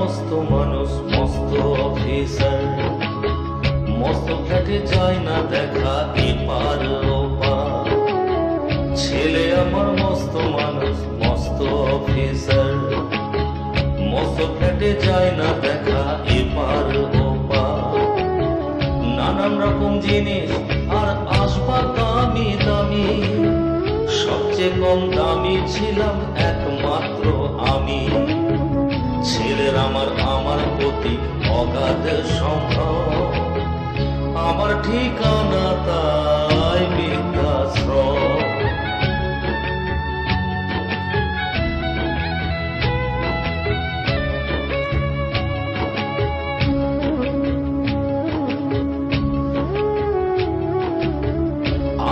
মস্ত মানুষ মস্ত অফিসার, মস্ত ফ্ল্যাটে যায় না দেখা এপার ওপার। ছেলে আমার মস্ত মানুষ মস্ত অফিসার, মস্ত ফ্ল্যাটে যায় না দেখা এপার ওপার। নানান রকম জিনিস আর আসবাব দামি দামি, সবচেয়ে কম দামি ছিলাম একমাত্র আমি। ছেলের আমার প্রতি অগাধ সম্ভ্রম, আমার ঠিকানা তাই বৃদ্ধাশ্রম।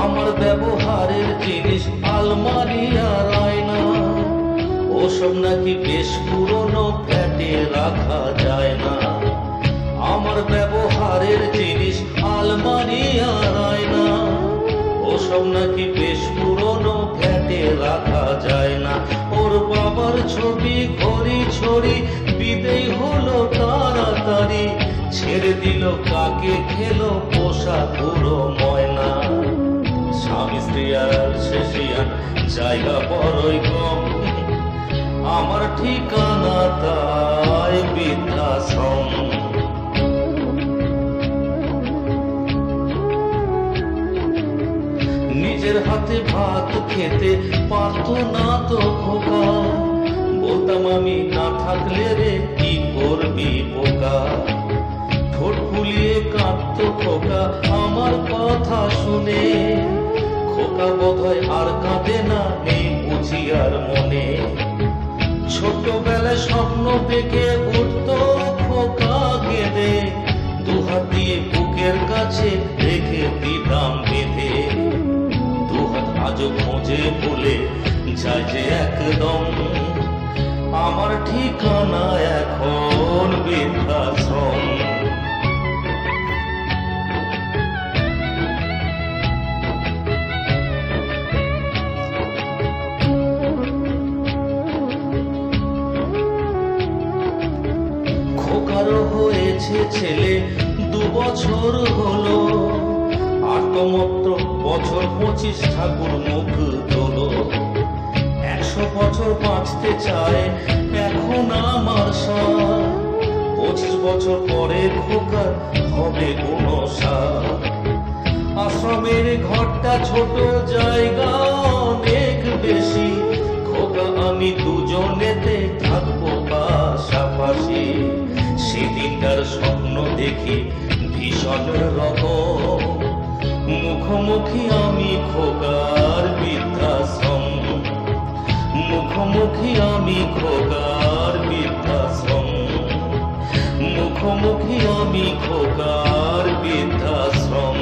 আমার ব্যবহারের জিনিস আলমারি আর আয়না, ওসব নাকি বেশ পুরনো ফ্ল্যাটে রাখা যায় না। আমার ব্যবহারের জিনিস আলমারি আর আয়না, ওসব নাকি বেশ পুরনো ফ্ল্যাটে রাখা যায় না। ওর বাবার ছবি ঘড়ি ছড়ি বিদেয় হলো তাড়াতাড়ি, ছেড়ে দিল কাকে খেলো পোষা পুরো ময়না। স্বামী স্ত্রী আর শেষিয়ান জায়গা বড়ই কম, আমার ঠিকানা তাই বৃদ্ধাশ্রম। নিজের হাতে ভাত খেতে পারতো না তো খোকা, বলতাম আমি না থাকলে রে কি করবি বোকা। ঠোঁট ফুলিয়ে কাঁদতো খোকা আমার কথা শুনে, খোকা বোধহয় আর কাঁদে না নেই বুঝি আর মনে। ছোটবেলায় স্বপ্ন দেখে উঠতো খোকা কেঁদে, দুহাত দিয়ে বুকের কাছে রেখে দিতাম বেঁধে। দুহাত আজও খোঁজে বলে যায় যে একদম, আমার ঠিকানা এখন বৃদ্ধাশ্রম। খোকারও হয়েছে ছেলে 2 বছর হলো, আর তো মাত্র বছর 25 ঠাকুর মুখ তোলো। 100 বছর বাঁচতে চায় এখন আমার সার, 25 বছর পরে খোকার হবে 59। আশ্রমের ঘরটা ছোট, জায়গা অনেক বেশি, খোকা আমি দুজনেতে থাকবো পাশাপাশি। সেদিনকার স্বপ্ন দেখি ভীষণ রকম, মুখোমুখি আমি খোকার বৃদ্ধাশ্রম। মুখোমুখি আমি খোকার বৃদ্ধাশ্রম, মুখোমুখি আমি খোকার বৃদ্ধাশ্রম।